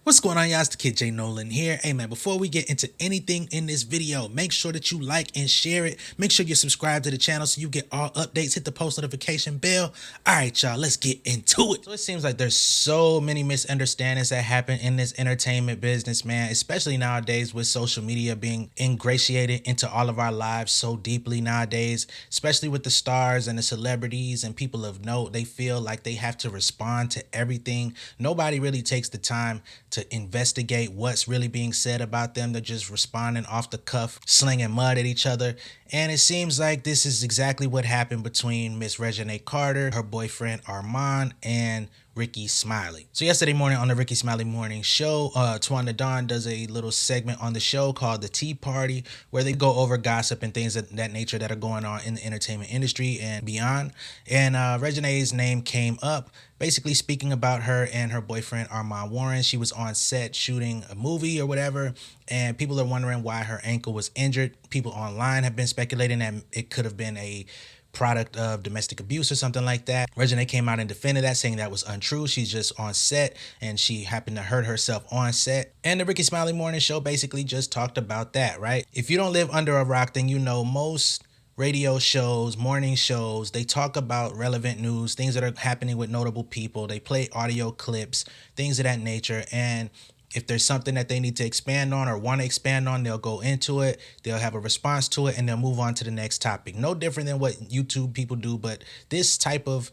What's going on, y'all? It's the Kid J Nolan here. Hey man, before we get into anything in this video, make sure that you like and share it. Make sure you subscribe to the channel so you get all updates. Hit the post notification bell. All right, y'all, let's get into it. So it seems like there's so many misunderstandings that happen in this entertainment business, man, especially nowadays with social media being ingratiated into all of our lives so deeply nowadays, especially with the stars and the celebrities and people of note. They feel like they have to respond to everything. Nobody really takes the time to investigate what's really being said about them. They're just responding off the cuff, slinging mud at each other. And it seems like this is exactly what happened between Miss Reginae Carter, her boyfriend Armand, and Rickey Smiley. So yesterday morning on the Rickey Smiley morning show, Twan the Don does a little segment on the show called The Tea Party, where they go over gossip and things of that nature that are going on in the entertainment industry and beyond. And Reginae's name came up, basically speaking about her and her boyfriend Armon Warren. She was on set shooting a movie or whatever, and people are wondering why her ankle was injured. People online have been speculating that it could have been a product of domestic abuse or something like that. Reginae came out and defended that, saying that was untrue. She's just on set and she happened to hurt herself on set. And the Rickey Smiley morning show basically just talked about that, right? If you don't live under a rock, then you know most radio shows, morning shows, they talk about relevant news, things that are happening with notable people. They play audio clips, things of that nature. And if there's something that they need to expand on or want to expand on, they'll go into it, they'll have a response to it, and they'll move on to the next topic. No different than what YouTube people do, but this type of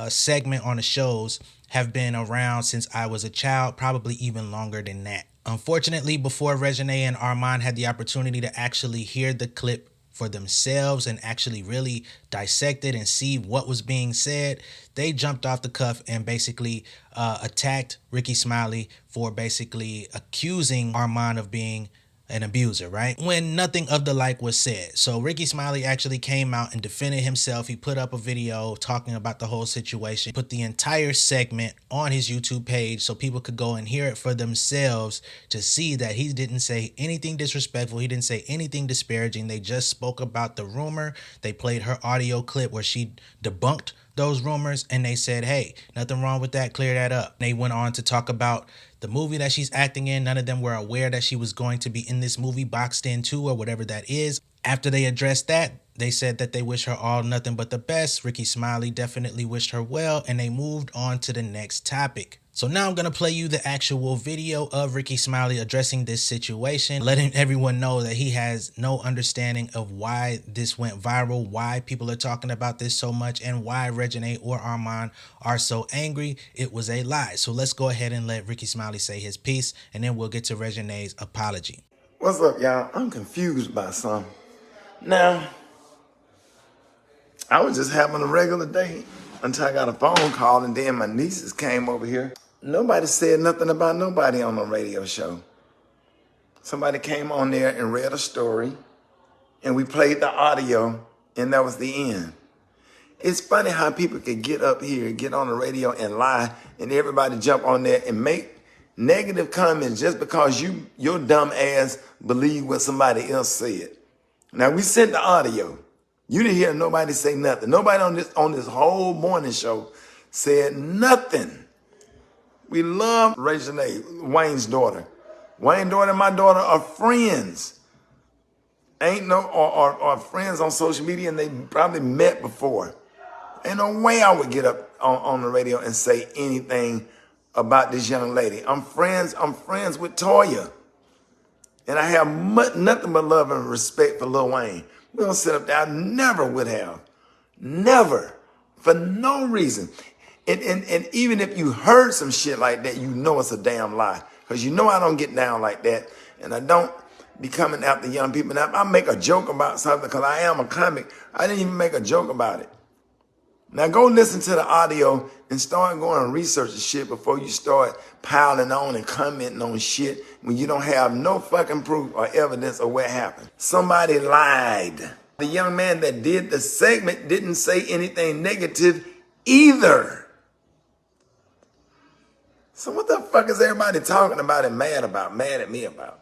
segment on the shows have been around since I was a child, probably even longer than that. Unfortunately, before Reginae and Armand had the opportunity to actually hear the clip for themselves and actually really dissect it and see what was being said, they jumped off the cuff and basically attacked Rickey Smiley for basically accusing Armand of being an abuser, right? When nothing of the like was said. So Rickey Smiley actually came out and defended himself. He put up a video talking about the whole situation, put the entire segment on his YouTube page so people could go and hear it for themselves to see that he didn't say anything disrespectful. He didn't say anything disparaging. They just spoke about the rumor. They played her audio clip where she debunked those rumors and they said, hey, nothing wrong with that, clear that up. They went on to talk about the movie that she's acting in. None of them were aware that she was going to be in this movie, boxed in too, or whatever that is. After they addressed that, they said that they wish her all nothing but the best. Rickey Smiley definitely wished her well, and they moved on to the next topic. So now I'm going to play you the actual video of Rickey Smiley addressing this situation, letting everyone know that he has no understanding of why this went viral, why people are talking about this so much, and why Reginae or Armand are so angry. It was a lie. So let's go ahead and let Rickey Smiley say his piece, and then we'll get to Reginae's apology. What's up, y'all? I'm confused by something. Now, I was just having a regular day until I got a phone call, and then my nieces came over here. Nobody said nothing about nobody on the radio show. Somebody came on there and read a story, and we played the audio, and that was the end. It's funny how people could get up here, get on the radio and lie, and everybody jump on there and make negative comments just because your dumb ass believe what somebody else said. Now, we sent the audio. You didn't hear nobody say nothing. Nobody on this whole morning show said nothing. We love Reginae, Wayne's daughter. Wayne's daughter and my daughter are friends. Or friends on social media, and they probably met before. Ain't no way I would get up on the radio and say anything about this young lady. I'm friends with Toya. And I have nothing but love and respect for Lil Wayne. We don't sit up there. I never would have. Never. For no reason. And even if you heard some shit like that, you know it's a damn lie. Because you know I don't get down like that. And I don't be coming after young people. Now, if I make a joke about something, because I am a comic, I didn't even make a joke about it. Now go listen to the audio and start going and researching shit before you start piling on and commenting on shit when you don't have no fucking proof or evidence of what happened. Somebody lied. The young man that did the segment didn't say anything negative either. So what the fuck is everybody talking about and mad at me about?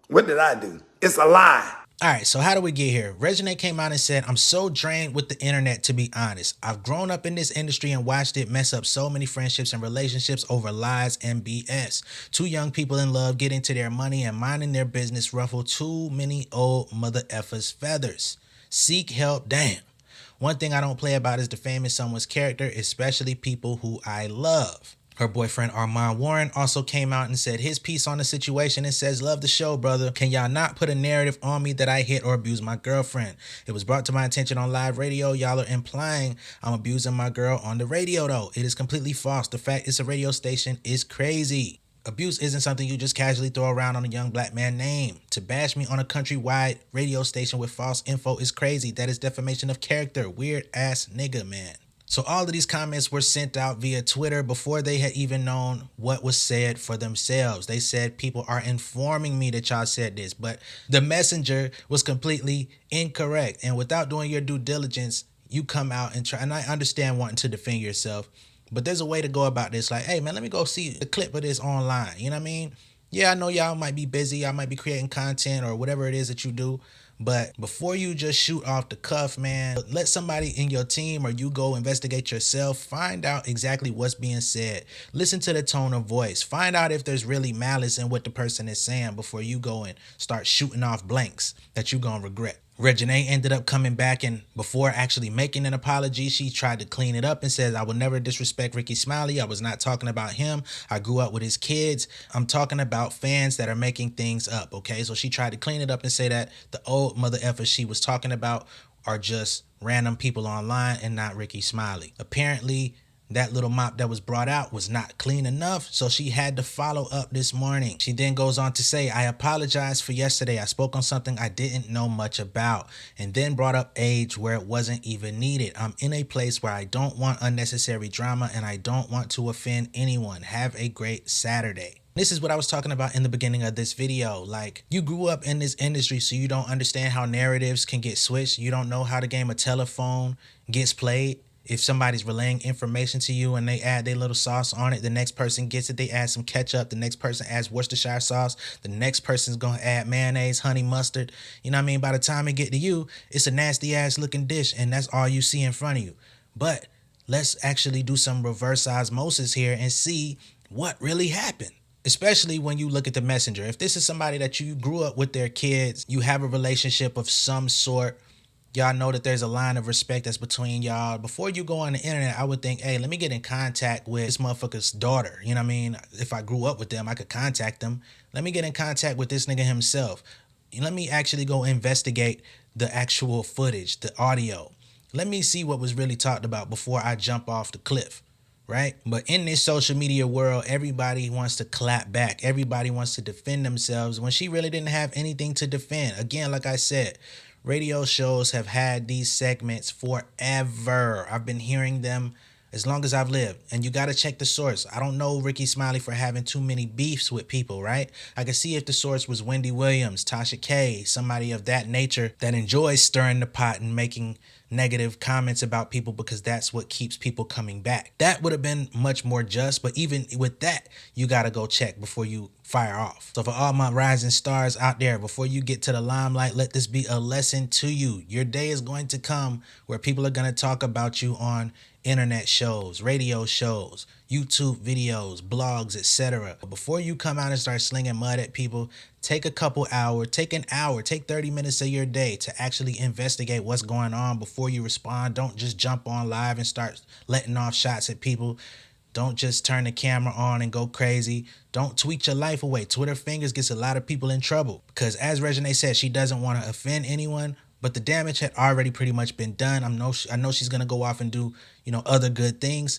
What did I do? It's a lie. All right, so how do we get here? Reginae came out and said, I'm so drained with the internet, to be honest. I've grown up in this industry and watched it mess up so many friendships and relationships over lies and BS. Two young people in love get into their money and minding their business ruffle too many old mother effers' feathers. Seek help, damn. One thing I don't play about is defaming someone's character, especially people who I love. Her boyfriend Armon Warren also came out and said his piece on the situation and says, love the show, brother. Can y'all not put a narrative on me that I hit or abuse my girlfriend? It was brought to my attention on live radio. Y'all are implying I'm abusing my girl on the radio though. It is completely false. The fact it's a radio station is crazy. Abuse isn't something you just casually throw around on a young black man's name. To bash me on a countrywide radio station with false info is crazy. That is defamation of character. Weird ass nigga, man. So all of these comments were sent out via Twitter before they had even known what was said for themselves. They said people are informing me that y'all said this, but the messenger was completely incorrect. And without doing your due diligence, you come out and try. And I understand wanting to defend yourself, but there's a way to go about this. Like, hey man, let me go see the clip of this online. You know what I mean? Yeah, I know y'all might be busy. I might be creating content or whatever it is that you do. But before you just shoot off the cuff, man, let somebody in your team or you go investigate yourself. Find out exactly what's being said. Listen to the tone of voice. Find out if there's really malice in what the person is saying before you go and start shooting off blanks that you're going to regret. Reginae ended up coming back, and before actually making an apology, she tried to clean it up and says, I will never disrespect Rickey Smiley. I was not talking about him. I grew up with his kids. I'm talking about fans that are making things up, okay? So she tried to clean it up and say that the old mother effers she was talking about are just random people online and not Rickey Smiley. Apparently, that little mop that was brought out was not clean enough, so she had to follow up this morning. She then goes on to say, I apologize for yesterday. I spoke on something I didn't know much about, and then brought up age where it wasn't even needed. I'm in a place where I don't want unnecessary drama, and I don't want to offend anyone. Have a great Saturday. This is what I was talking about in the beginning of this video. Like, you grew up in this industry, so you don't understand how narratives can get switched. You don't know how the game of telephone gets played. If somebody's relaying information to you and they add their little sauce on it, the next person gets it, they add some ketchup, the next person adds Worcestershire sauce, the next person's going to add mayonnaise, honey mustard. You know what I mean? By the time it get to you, it's a nasty ass looking dish and that's all you see in front of you. But let's actually do some reverse osmosis here and see what really happened. Especially when you look at the messenger. If this is somebody that you grew up with their kids, you have a relationship of some sort, y'all know that there's a line of respect that's between y'all. Before you go on the internet, I would think, hey, let me get in contact with this motherfucker's daughter. You know what I mean? If I grew up with them, I could contact them. Let me get in contact with this nigga himself. Let me actually go investigate the actual footage, the audio. Let me see what was really talked about before I jump off the cliff. Right? But in this social media world, everybody wants to clap back. Everybody wants to defend themselves when she really didn't have anything to defend. Again, like I said, radio shows have had these segments forever. I've been hearing them as long as I've lived. And you got to check the source. I don't know Rickey Smiley for having too many beefs with people, right? I could see if the source was Wendy Williams, Tasha K, somebody of that nature that enjoys stirring the pot and making negative comments about people because that's what keeps people coming back. That would have been much more just, but even with that, you got to go check before you fire off. So for all my rising stars out there, before you get to the limelight, let this be a lesson to you. Your day is going to come where people are going to talk about you on internet shows, radio shows, YouTube videos, blogs, etc. Before you come out and start slinging mud at people, take an hour, take 30 minutes of your day to actually investigate what's going on before you respond. Don't just jump on live and start letting off shots at people. Don't just turn the camera on and go crazy. Don't tweet your life away. Twitter fingers gets a lot of people in trouble because, as Reginae said, she doesn't want to offend anyone, but the damage had already pretty much been done. I know she's going to go off and do, other good things,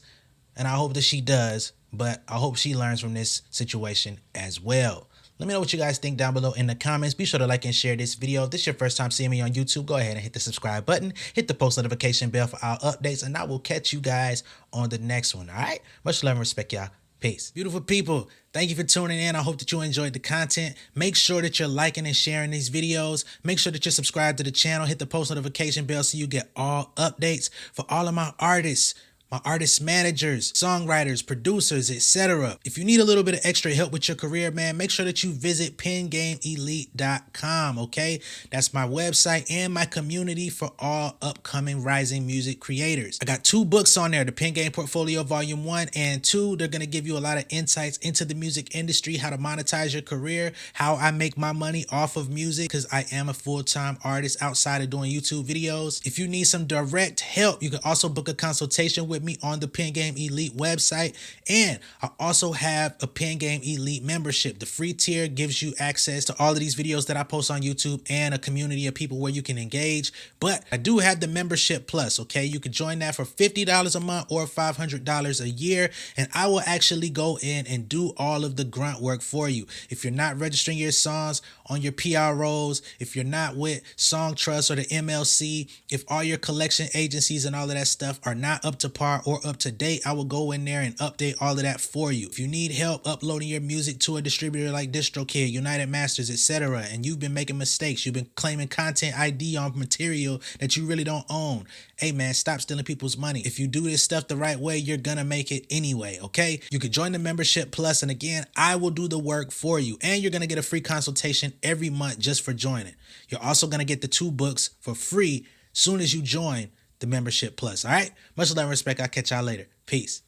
and I hope that she does, but I hope she learns from this situation as well. Let me know what you guys think down below in the comments. Be sure to like and share this video. If this is your first time seeing me on YouTube, go ahead and hit the subscribe button. Hit the post notification bell for our updates, and I will catch you guys on the next one, all right? Much love and respect, y'all. Peace. Beautiful people, thank you for tuning in. I hope that you enjoyed the content. Make sure that you're liking and sharing these videos. Make sure that you're subscribed to the channel. Hit the post notification bell so you get all updates. For all of my artists, my artist managers, songwriters, producers, etc. If you need a little bit of extra help with your career, man, make sure that you visit pengameelite.com, okay? That's my website and my community for all upcoming rising music creators. I got 2 books on there, the Pen Game Portfolio Volume 1 and 2. They're going to give you a lot of insights into the music industry, how to monetize your career, how I make my money off of music, because I am a full-time artist outside of doing YouTube videos. If you need some direct help, you can also book a consultation with me on the Pen Game Elite website. And I also have a Pen Game Elite membership. The free tier gives you access to all of these videos that I post on YouTube and a community of people where you can engage. But I do have the membership plus, okay? You can join that for $50 a month or $500 a year, and I will actually go in and do all of the grunt work for you. If you're not registering your songs on your PROs, if you're not with Song Trust or the MLC, if all your collection agencies and all of that stuff are not up to par or up to date, I will go in there and update all of that for you. If you need help uploading your music to a distributor like DistroKid, United Masters, etc., and you've been making mistakes, you've been claiming content ID on material that you really don't own, hey man, stop stealing people's money. If you do this stuff the right way, you're gonna make it anyway, okay? You can join the membership plus, and again, I will do the work for you, and you're gonna get a free consultation every month just for joining. You're also gonna get the 2 books for free soon as you join the membership plus. All right, much love and respect. I'll catch y'all later. Peace.